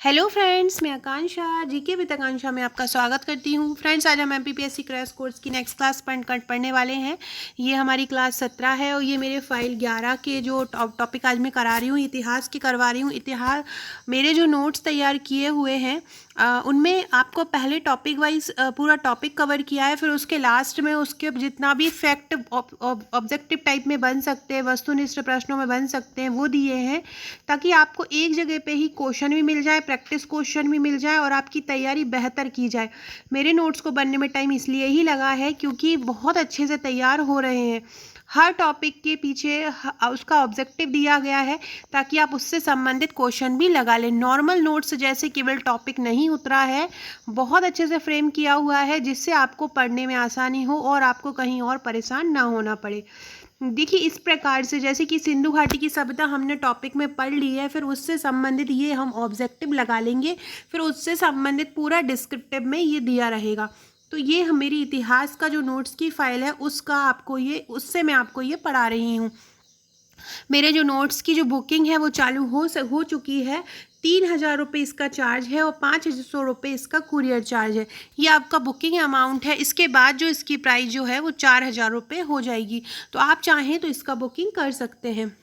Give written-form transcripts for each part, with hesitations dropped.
Hello friends, मैं आकांक्षा GK with आकांक्षा में आपका स्वागत करती हूँ। फ्रेंड्स, आज हम एमपीपीएससी क्रैश कोर्स की नेक्स्ट क्लास पढ़ने वाले हैं। ये हमारी क्लास 17 है और ये मेरे फाइल 11 के जो टॉपिक आज मैं करा रही हूँ, इतिहास की करवा रही हूँ। इतिहास मेरे जो नोट्स तैयार किए हुए हैं उनमें आपको पहले टॉपिक वाइज पूरा टॉपिक कवर किया है, फिर उसके लास्ट में उसके जितना भी फैक्ट ऑब्जेक्टिव टाइप में बन सकते हैं, वस्तुनिष्ठ प्रश्नों में बन सकते हैं, वो दिए हैं ताकि आपको एक जगह पे ही क्वेश्चन भी मिल जाए, प्रैक्टिस क्वेश्चन भी मिल जाए और आपकी तैयारी बेहतर की जाए। मेरे नोट्स को बनने में टाइम इसलिए ही लगा है क्योंकि बहुत अच्छे से तैयार हो रहे हैं। हर टॉपिक के पीछे उसका ऑब्जेक्टिव दिया गया है ताकि आप उससे संबंधित क्वेश्चन भी लगा लें। नॉर्मल नोट्स जैसे केवल टॉपिक नहीं उतरा है, बहुत अच्छे से फ्रेम किया हुआ है जिससे आपको पढ़ने में आसानी हो और आपको कहीं और परेशान ना होना पड़े। देखिए, इस प्रकार से जैसे कि सिंधु घाटी की सभ्यता हमने टॉपिक में पढ़ ली है, फिर उससे संबंधित ये हम ऑब्जेक्टिव लगा लेंगे, फिर उससे संबंधित पूरा डिस्क्रिप्टिव में ये दिया रहेगा। तो ये मेरी इतिहास का जो नोट्स की फाइल है उसका आपको ये उससे मैं आपको ये पढ़ा रही हूँ। मेरे जो नोट्स की जो बुकिंग है वो चालू हो चुकी है। 3,000 रुपये इसका चार्ज है और 500 रुपये इसका कुरियर चार्ज है। ये आपका बुकिंग अमाउंट है। इसके बाद जो इसकी प्राइस जो है वो 4,000 रुपये हो जाएगी। तो आप चाहें तो इसका बुकिंग कर सकते हैं।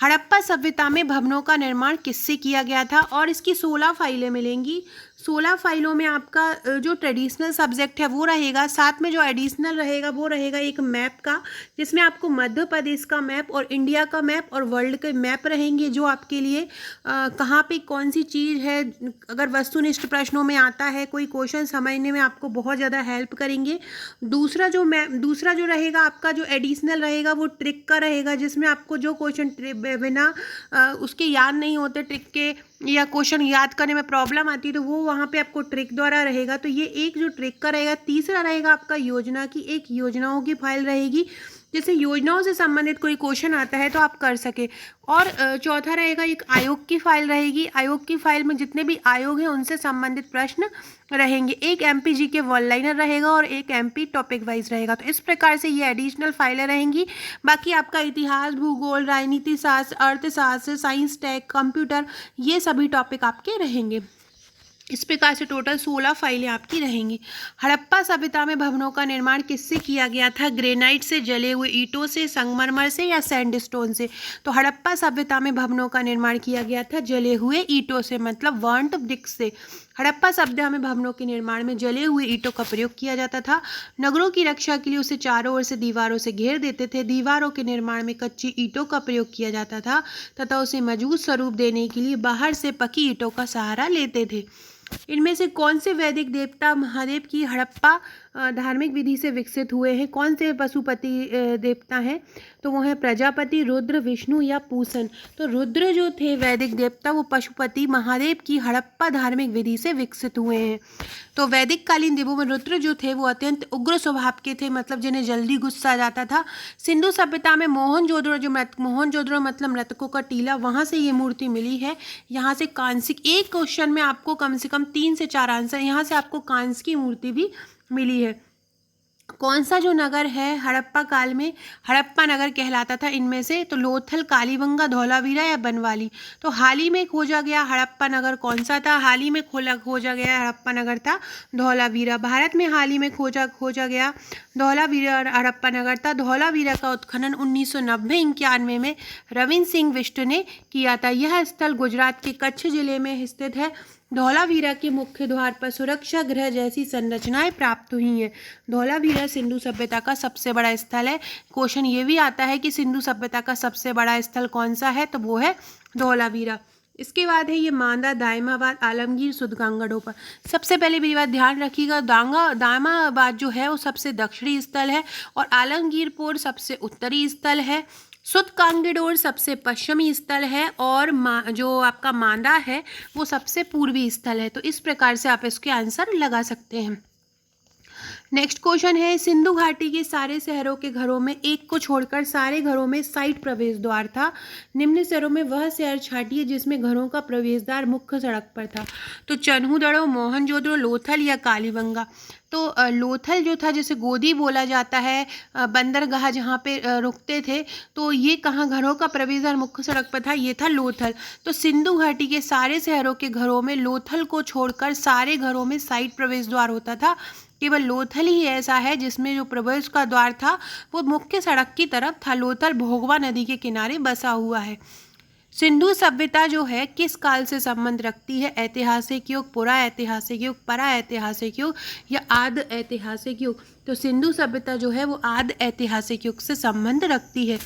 हड़प्पा सभ्यता में भवनों का निर्माण किससे किया गया था और इसकी 16 फाइलें मिलेंगी। 16 फाइलों में आपका जो ट्रेडिशनल सब्जेक्ट है वो रहेगा, साथ में जो एडिशनल रहेगा वो रहेगा एक मैप का, जिसमें आपको मध्य प्रदेश का मैप और इंडिया का मैप और वर्ल्ड के मैप रहेंगे, जो आपके लिए कहाँ पे कौन सी चीज़ है, अगर वस्तुनिष्ठ प्रश्नों में आता है कोई क्वेश्चन समझने में आपको बहुत ज़्यादा हेल्प करेंगे। दूसरा जो रहेगा आपका जो एडिशनल रहेगा वो ट्रिक का रहेगा, जिसमें आपको जो क्वेश्चन बिना उसके याद नहीं होते, ट्रिक के या क्वेश्चन याद करने में प्रॉब्लम आती है तो वो वहाँ पे आपको ट्रिक द्वारा रहेगा। तो ये एक जो ट्रिक का रहेगा। तीसरा रहेगा आपका योजना की, एक योजनाओं की फाइल रहेगी, जैसे योजनाओं से संबंधित कोई क्वेश्चन आता है तो आप कर सके। और चौथा रहेगा एक आयोग की फाइल रहेगी। आयोग की फाइल में जितने भी आयोग हैं उनसे संबंधित प्रश्न रहेंगे। एक एमपी के वन लाइनर रहेगा और एक एमपी टॉपिक वाइज रहेगा। तो इस प्रकार से ये एडिशनल फाइलें रहेंगी। बाकी आपका इतिहास, भूगोल, राजनीति शास्त्र, अर्थशास्त्र, साइंस, टेक, कंप्यूटर, ये सभी टॉपिक आपके रहेंगे। इस प्रकार से टोटल 16 फाइलें आपकी रहेंगी। हड़प्पा सभ्यता में भवनों का निर्माण किससे किया गया था? ग्रेनाइट से, जले हुए ईंटों से, संगमरमर से या सैंडस्टोन से? तो हड़प्पा सभ्यता में भवनों का निर्माण किया गया था जले हुए ईंटों से, मतलब बर्न्ड ब्रिक्स से। हड़प्पा सभ्यता में भवनों के निर्माण में जले हुए ईंटों का प्रयोग किया जाता था। नगरों की रक्षा के लिए उसे चारों ओर से दीवारों से घेर देते थे। दीवारों के निर्माण में कच्ची ईंटों का प्रयोग किया जाता था तथा उसे मजबूत स्वरूप देने के लिए बाहर से पकी ईंटों का सहारा लेते थे। इनमें से कौन से वैदिक देवता महादेव की हड़प्पा धार्मिक विधि से विकसित हुए हैं? कौन से पशुपति देवता हैं? तो वो है प्रजापति, रुद्र, विष्णु या पूसन। तो रुद्र जो थे वैदिक देवता, वो पशुपति महादेव की हड़प्पा धार्मिक विधि से विकसित हुए हैं। तो वैदिक कालीन देवों में रुद्र जो थे वो अत्यंत उग्र स्वभाव के थे, मतलब जिन्हें जल्दी गुस्सा आ जाता था। सिंधु सभ्यता में मोहनजोदड़ो मतलब मृतकों का टीला, वहाँ से ये मूर्ति मिली है। यहाँ से कांस्य, एक क्वेश्चन में आपको कम से कम 3 से 4 आंसर, यहाँ से आपको कांस्य की मूर्ति भी मिली है। कौन सा जो नगर है हड़प्पा काल में हड़प्पा नगर कहलाता था इनमें से? तो लोथल, कालीबंगा, धौलावीरा या बनवाली? तो हाल ही में खोजा गया हड़प्पा नगर कौन सा था? हाल ही में खोजा गया हड़प्पा नगर था धौलावीरा। भारत में हाल ही में खोजा गया धौलावीरा हड़प्पा नगर था। धौलावीरा का उत्खनन 1990-91 में रविंद्र सिंह बिष्ट ने किया था। यह स्थल गुजरात के कच्छ जिले में स्थित है। धौलावीरा के मुख्य द्वार पर सुरक्षा गृह जैसी संरचनाएं प्राप्त हुई हैं। धौलावीरा सिंधु सभ्यता का सबसे बड़ा स्थल है। क्वेश्चन ये भी आता है कि सिंधु सभ्यता का सबसे बड़ा स्थल कौन सा है? तो वो है धौलावीरा। इसके बाद है ये मांदा, दायमाबाद, आलमगीर, सुदगांगड़ोपा। सबसे पहले मेरी बात ध्यान रखिएगा, दायमाबाद जो है वो सबसे दक्षिणी स्थल है और आलमगीरपुर सबसे उत्तरी स्थल है। सुदगांगड़ोर सबसे पश्चिमी स्थल है और जो आपका मांदा है वो सबसे पूर्वी स्थल है। तो इस प्रकार से आप इसके आंसर लगा सकते हैं। नेक्स्ट क्वेश्चन है, सिंधु घाटी के सारे शहरों के घरों में एक को छोड़कर सारे घरों में साइड प्रवेश द्वार था। निम्न शहरों में वह शहर छाटिए जिसमें घरों का प्रवेश द्वार मुख्य सड़क पर था। तो चन्हूदड़ो, मोहनजोदड़ो, लोथल या कालीबंगा। तो लोथल जो था, जिसे गोदी बोला जाता है, बंदरगाह जहाँ पे रुकते थे, तो ये कहाँ घरों का प्रवेश द्वार मुख्य सड़क पर था, ये था लोथल। तो सिंधु घाटी के सारे शहरों के घरों में लोथल को छोड़कर सारे घरों में साइड प्रवेश द्वार होता था। केवल लोथल ही ऐसा है जिसमें जो प्रवेश का द्वार था वो मुख्य सड़क की तरफ था। लोथल भोगवा नदी के किनारे बसा हुआ है। सिंधु सभ्यता जो है किस काल से संबंध रखती है? ऐतिहासिक युग, पुरा ऐतिहासिक युग, परा ऐतिहासिक युग या आद ऐतिहासिक युग। तो सिंधु सभ्यता जो है वो आद ऐतिहासिक युग से संबंध रखती है।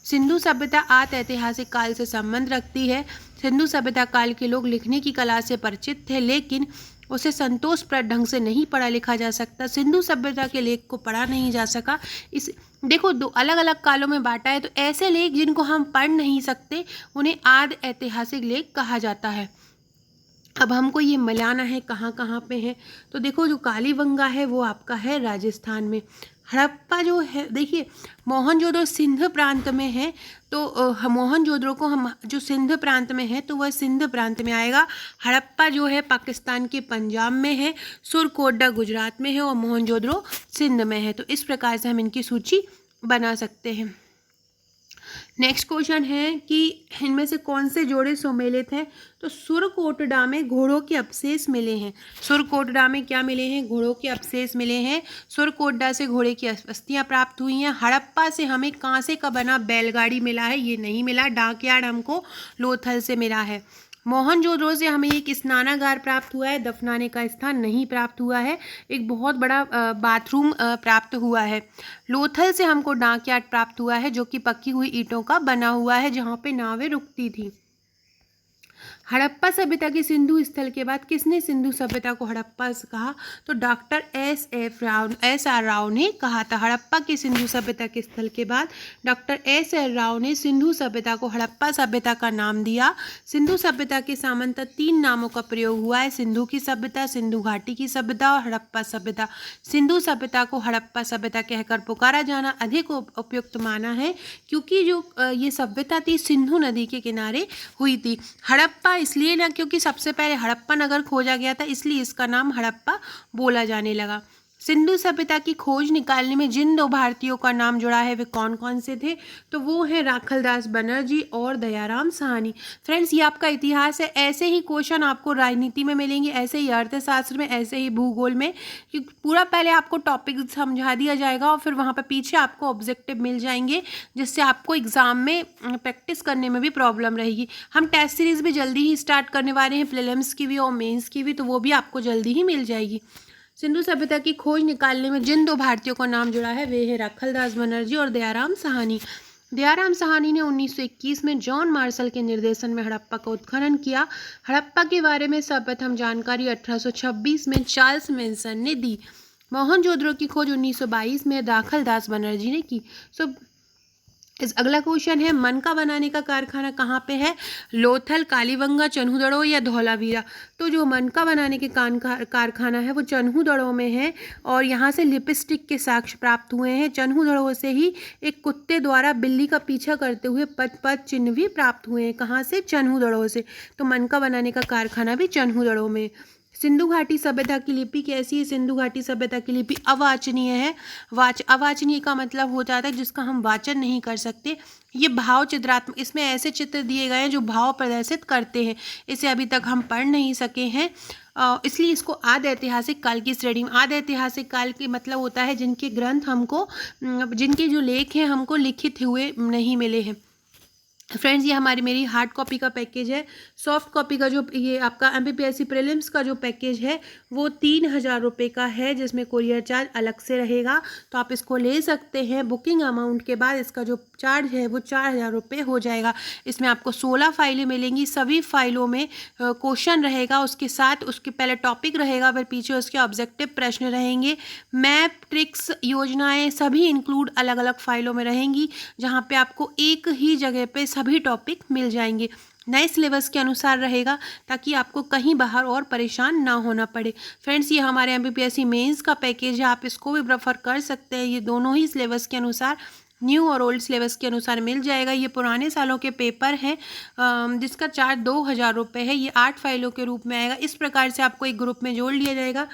सिंधु सभ्यता आद ऐतिहासिक काल से संबंध रखती है। सिंधु सभ्यता काल के लोग लिखने की कला से परिचित थे, लेकिन उसे संतोषप्रद ढंग से नहीं पढ़ा लिखा जा सकता। सिंधु सभ्यता के लेख को पढ़ा नहीं जा सका। इस देखो, दो अलग अलग कालों में बांटा है, तो ऐसे लेख जिनको हम पढ़ नहीं सकते उन्हें आद ऐतिहासिक लेख कहा जाता है। अब हमको ये मिलाना है कहाँ कहाँ पे है। तो देखो, जो कालीबंगा है वो आपका है राजस्थान में। हड़प्पा जो है, देखिए मोहनजोदड़ो सिंध प्रांत में है, तो मोहनजोदड़ो को हम जो सिंध प्रांत में है तो वह सिंध प्रांत में आएगा। हड़प्पा जो है पाकिस्तान के पंजाब में है, सुरकोटडा गुजरात में है और मोहनजोदड़ो सिंध में है। तो इस प्रकार से हम इनकी सूची बना सकते हैं। नेक्स्ट क्वेश्चन है कि इनमें से कौन से जोड़े सुमेलित हैं? तो सुरकोटडा में घोड़ों के अवशेष मिले हैं। सुरकोटडा में क्या मिले हैं? घोड़ों के अवशेष मिले हैं। सुरकोटडा से घोड़े की अस्थियां प्राप्त हुई हैं। हड़प्पा से हमें कांसे का बना बैलगाड़ी मिला है, ये नहीं मिला। डाकयार्ड हमको लोथल से मिला है। मोहनजोदड़ो से हमें एक स्नानागार प्राप्त हुआ है, दफनाने का स्थान नहीं प्राप्त हुआ है। एक बहुत बड़ा बाथरूम प्राप्त हुआ है। लोथल से हमको डाकयार्ड प्राप्त हुआ है, जो कि पक्की हुई ईंटों का बना हुआ है, जहाँ पे नावें रुकती थी। हड़प्पा सभ्यता के सिंधु स्थल के बाद किसने सिंधु सभ्यता को हड़प्पा कहा? तो डॉक्टर एस आर राव ने कहा था। हड़प्पा के सिंधु सभ्यता के स्थल के बाद डॉक्टर एस आर राव ने सिंधु सभ्यता को हड़प्पा सभ्यता का नाम दिया। सिंधु सभ्यता के सामान्यतः 3 नामों का प्रयोग हुआ है: सिंधु की सभ्यता, सिंधु घाटी की सभ्यता और हड़प्पा सभ्यता। सिंधु सभ्यता को हड़प्पा सभ्यता कहकर पुकारा जाना अधिक उपयुक्त माना है, क्योंकि जो ये सभ्यता थी सिंधु नदी के किनारे हुई थी। हड़प्पा इसलिए ना, क्योंकि सबसे पहले हड़प्पा नगर खोजा गया था, इसलिए इसका नाम हड़प्पा बोला जाने लगा। सिंधु सभ्यता की खोज निकालने में जिन 2 भारतीयों का नाम जुड़ा है वे कौन कौन से थे? तो वो है राखलदास बनर्जी और दयाराम साहनी। फ्रेंड्स, ये आपका इतिहास है। ऐसे ही क्वेश्चन आपको राजनीति में मिलेंगे, ऐसे ही अर्थशास्त्र में, ऐसे ही भूगोल में। पूरा पहले आपको टॉपिक समझा दिया जाएगा और फिर वहाँ पर पीछे आपको ऑब्जेक्टिव मिल जाएंगे, जिससे आपको एग्जाम में प्रैक्टिस करने में भी प्रॉब्लम रहेगी। हम टेस्ट सीरीज भी जल्दी ही स्टार्ट करने वाले हैं, प्रीलिम्स की भी और मेंस की भी, तो वो भी आपको जल्दी ही मिल जाएगी। सिंधु सभ्यता की खोज निकालने में जिन 2 भारतीयों का नाम जुड़ा है वे है राखलदास बनर्जी और दयाराम साहनी। दयाराम साहनी ने 1921 में जॉन मार्शल के निर्देशन में हड़प्पा का उत्खनन किया। हड़प्पा के बारे में सर्वप्रथम जानकारी 1826 में चार्ल्स मैनसन ने दी। मोहनजोदड़ो की खोज 1922 में राखलदास बनर्जी ने की। अगला क्वेश्चन है, मनका बनाने का कारखाना कहाँ पे है? लोथल, कालीबंगा, चन्हूदड़ो या धौलावीरा। तो जो मनका बनाने के कारखाना है वो चन्हूदड़ो में है और यहाँ से लिपस्टिक के साक्ष्य प्राप्त हुए हैं। चन्हूदड़ो से ही एक कुत्ते द्वारा बिल्ली का पीछा करते हुए पद चिन्ह भी प्राप्त हुए हैं। कहाँ से? चन्हूदड़ो से। तो मनका बनाने का कारखाना भी चन्हूदड़ो में। सिंधु घाटी सभ्यता की लिपि कैसी है? सिंधु घाटी सभ्यता की लिपि अवाचनीय है। अवाचनीय का मतलब हो जाता है जिसका हम वाचन नहीं कर सकते। ये भाव चित्रात्मक, इसमें ऐसे चित्र दिए गए हैं जो भाव प्रदर्शित करते हैं। इसे अभी तक हम पढ़ नहीं सके हैं, इसलिए इसको आदि ऐतिहासिक काल की श्रेणी में। आदि ऐतिहासिक काल के मतलब होता है जिनके ग्रंथ हमको, जिनके जो लेख हैं हमको लिखित हुए नहीं मिले हैं। फ्रेंड्स, ये मेरी हार्ड कॉपी का पैकेज है। सॉफ्ट कॉपी का जो ये आपका MPPSC प्रीलिम्स का जो पैकेज है वो 3000 रुपये का है, जिसमें कोरियर चार्ज अलग से रहेगा, तो आप इसको ले सकते हैं। बुकिंग अमाउंट के बाद इसका जो चार्ज है वो 4000 रुपये हो जाएगा। इसमें आपको 16 फाइलें मिलेंगी। सभी फाइलों में क्वेश्चन रहेगा, उसके साथ उसके पहले टॉपिक रहेगा, फिर पीछे उसके ऑब्जेक्टिव प्रश्न रहेंगे। मैप, ट्रिक्स, योजनाएँ सभी इंक्लूड अलग अलग फाइलों में रहेंगी, जहाँ पे आपको एक ही जगह पे सभी टॉपिक मिल जाएंगे। नए सिलेबस के अनुसार रहेगा, ताकि आपको कहीं बाहर और परेशान ना होना पड़े। फ्रेंड्स, ये हमारे एमपीपीएससी मेंस का पैकेज है, आप इसको भी प्रेफर कर सकते हैं। ये दोनों ही सिलेबस के अनुसार, न्यू और ओल्ड सिलेबस के अनुसार मिल जाएगा। ये पुराने सालों के पेपर हैं, जिसका चार्ज 2000 रुपये है। ये 8 फाइलों के रूप में आएगा। इस प्रकार से आपको एक ग्रुप में जोड़ लिया जाएगा।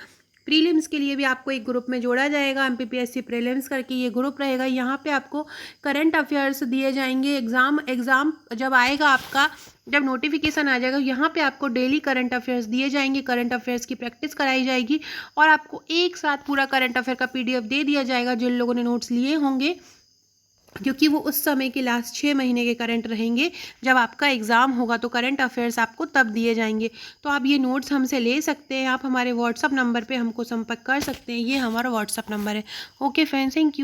प्रीलिम्स के लिए भी आपको एक ग्रुप में जोड़ा जाएगा, एमपीपीएससी प्रीलिम्स करके ये ग्रुप रहेगा। यहाँ पे आपको करंट अफेयर्स दिए जाएंगे। एग्ज़ाम जब आएगा आपका, जब नोटिफिकेशन आ जाएगा, यहाँ पे आपको डेली करंट अफेयर्स दिए जाएंगे। करंट अफेयर्स की प्रैक्टिस कराई जाएगी और आपको एक साथ पूरा करंट अफेयर का पीडीएफ दे दिया जाएगा, जिन लोगों ने नोट्स लिए होंगे, क्योंकि वो उस समय के लास्ट 6 महीने के करंट रहेंगे। जब आपका एग्ज़ाम होगा तो करंट अफेयर्स आपको तब दिए जाएंगे। तो आप ये नोट्स हमसे ले सकते हैं। आप हमारे व्हाट्सअप नंबर पे हमको संपर्क कर सकते हैं। ये हमारा व्हाट्सअप नंबर है। Okay friends, thank you.